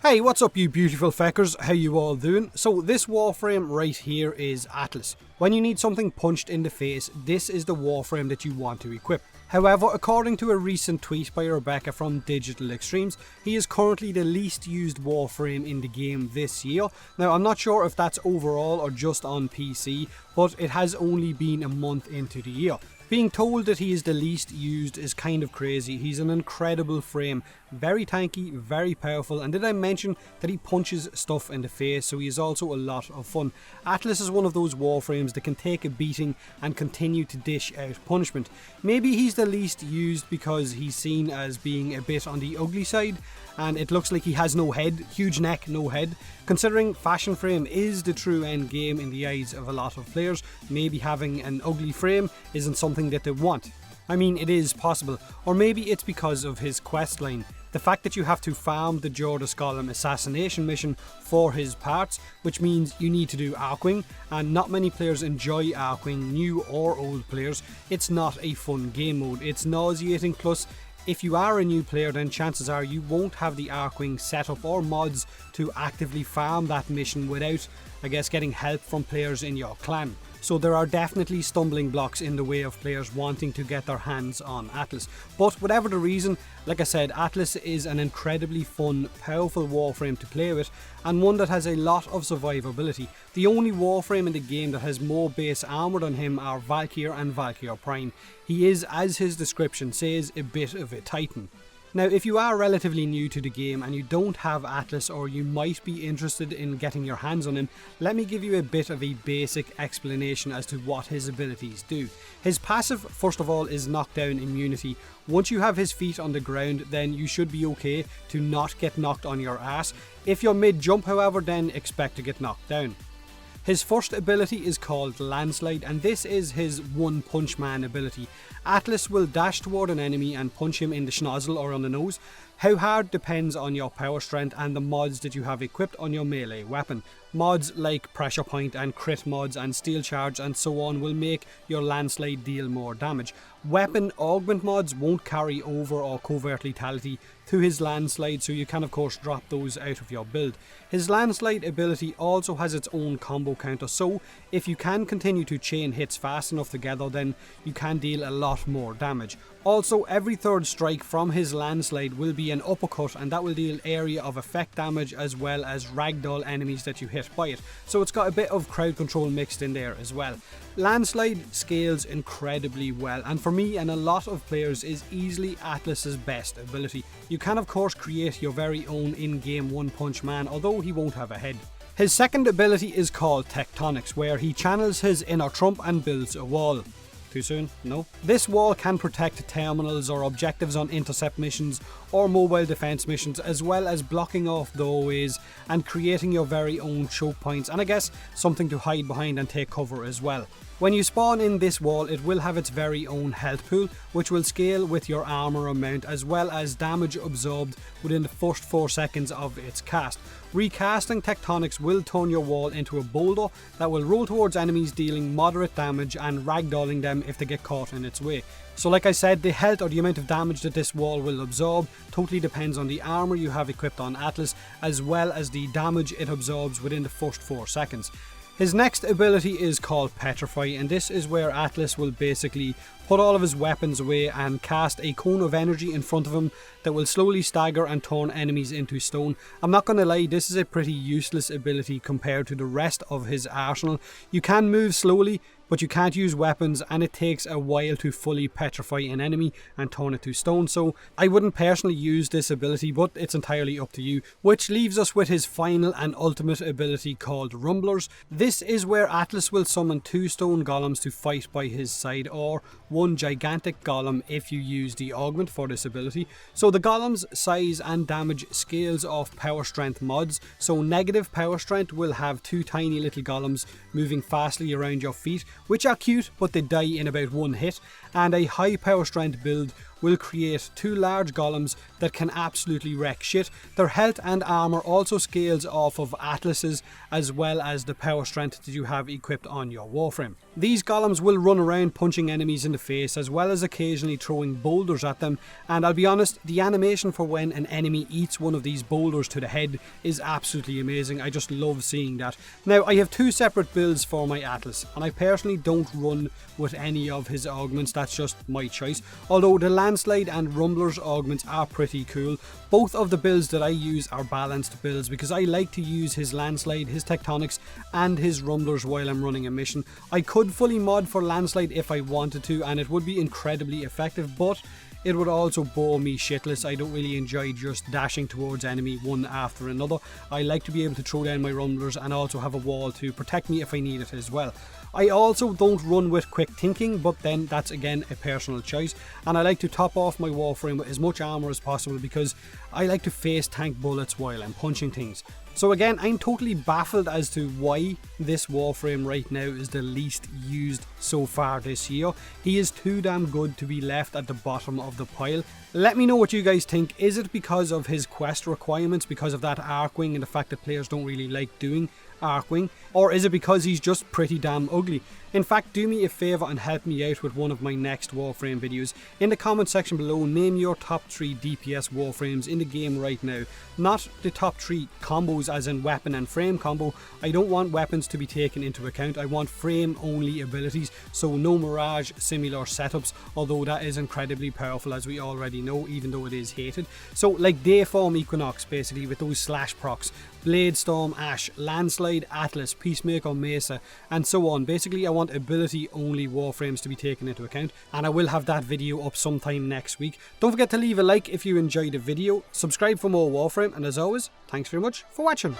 Hey, what's up you beautiful feckers, how you all doing? So this Warframe right here is Atlas. When you need something punched in the face, this is the Warframe that you want to equip. However, according to a recent tweet by Rebecca from Digital Extremes, he is currently the least used Warframe in the game this year. Now I'm not sure if that's overall or just on PC, but it has only been a month into the year. Being told that he is the least used is kind of crazy. He's an incredible frame, very tanky, very powerful, and did I mention that he punches stuff in the face, so he is also a lot of fun. Atlas is one of those Warframes that can take a beating and continue to dish out punishment. Maybe he's the least used because he's seen as being a bit on the ugly side, and it looks like he has no head, huge neck, no head. Considering fashion frame is the true end game in the eyes of a lot of players, maybe having an ugly frame isn't something that they want. I mean, it is possible, or maybe it's because of his questline. The fact that you have to farm the Jordas Golem assassination mission for his parts, which means you need to do Arcwing, and not many players enjoy Arcwing, new or old players. It's not a fun game mode, it's nauseating, plus if you are a new player, then chances are you won't have the Arcwing setup or mods to actively farm that mission without, I guess, getting help from players in your clan. So there are definitely stumbling blocks in the way of players wanting to get their hands on Atlas. But whatever the reason, like I said, Atlas is an incredibly fun, powerful Warframe to play with, and one that has a lot of survivability. The only Warframe in the game that has more base armour than him are Valkyr and Valkyr Prime. He is, as his description says, a bit of a titan. Now, if you are relatively new to the game and you don't have Atlas, or you might be interested in getting your hands on him, let me give you a bit of a basic explanation as to what his abilities do. His passive, first of all, is knockdown immunity. Once you have his feet on the ground, then you should be okay to not get knocked on your ass. If you're mid-jump, however, then expect to get knocked down. His first ability is called Landslide, and this is his One Punch Man ability. Atlas will dash toward an enemy and punch him in the schnozzle or on the nose. How hard depends on your power strength and the mods that you have equipped on your melee weapon. Mods like Pressure Point and Crit mods and Steel Charge and so on will make your Landslide deal more damage. Weapon augment mods won't carry over or covert lethality to his Landslide, so you can of course drop those out of your build. His Landslide ability also has its own combo counter, so if you can continue to chain hits fast enough together, then you can deal a lot more damage. Also, every third strike from his Landslide will be an uppercut, and that will deal area of effect damage as well as ragdoll enemies that you hit by it, so it's got a bit of crowd control mixed in there as well. Landslide scales incredibly well, and for me and a lot of players is easily Atlas's best ability. You can of course create your very own in-game One Punch Man, although he won't have a head. His second ability is called Tectonics, where he channels his inner Trump and builds a wall. Too soon? No? This wall can protect terminals or objectives on intercept missions or mobile defense missions, as well as blocking off doorways and creating your very own choke points, and I guess something to hide behind and take cover as well. When you spawn in this wall, it will have its very own health pool, which will scale with your armor amount as well as damage absorbed within the first 4 seconds of its cast. Recasting Tectonics will turn your wall into a boulder that will roll towards enemies, dealing moderate damage and ragdolling them if they get caught in its way. So like I said, the health or the amount of damage that this wall will absorb totally depends on the armor you have equipped on Atlas, as well as the damage it absorbs within the first 4 seconds. His next ability is called Petrify, and this is where Atlas will basically put all of his weapons away and cast a cone of energy in front of him that will slowly stagger and turn enemies into stone. I'm not gonna lie, this is a pretty useless ability compared to the rest of his arsenal. You can move slowly, but you can't use weapons, and it takes a while to fully petrify an enemy and turn it to stone, so I wouldn't personally use this ability, but it's entirely up to you. Which leaves us with his final and ultimate ability called Rumblers. This is where Atlas will summon 2 stone golems to fight by his side, or 1 gigantic golem if you use the augment for this ability. So the golem's size and damage scales off power strength mods, so negative power strength will have 2 tiny little golems moving fastly around your feet, which are cute but they die in about 1 hit, and a high power strength build will create 2 large golems that can absolutely wreck shit. Their health and armor also scales off of atlases as well as the power strength that you have equipped on your Warframe. These golems will run around punching enemies in the face as well as occasionally throwing boulders at them, and I'll be honest, the animation for when an enemy eats one of these boulders to the head is absolutely amazing. I just love seeing that. Now I have 2 separate builds for my Atlas, and I personally don't run with any of his augments, that's just my choice, although the Landslide and Rumbler's augments are pretty cool. Both of the builds that I use are balanced builds because I like to use his Landslide, his Tectonics and his Rumblers while I'm running a mission. I could fully mod for Landslide if I wanted to, and it would be incredibly effective, but it would also bore me shitless. I don't really enjoy just dashing towards enemy one after another. I like to be able to throw down my Rumblers and also have a wall to protect me if I need it as well. I also don't run with quick thinking, but then that's again a personal choice, and I like to top off my Warframe with as much armor as possible because I like to face tank bullets while I'm punching things. So again, I'm totally baffled as to why this Warframe right now is the least used so far this year. He is too damn good to be left at the bottom of the pile. Let me know what you guys think. Is it because of his quest requirements, because of that Arcwing and the fact that players don't really like doing Arcwing, or is it because he's just pretty damn ugly? In fact, do me a favour and help me out with one of my next Warframe videos. In the comment section below, name your top 3 DPS Warframes in the game right now. Not the top 3 combos as in weapon and frame combo. I don't want weapons to be taken into account. I want frame only abilities, so no Mirage similar setups, although that is incredibly powerful as we already know, even though it is hated. So like Dayform Equinox basically with those slash procs, Bladestorm Ash, Landslide Atlas, Peacemaker Mesa and so on. Basically I want ability only Warframes to be taken into account, and I will have that video up sometime next week. Don't forget to leave a like if you enjoyed the video, subscribe for more Warframe, and as always, thanks very much for watching.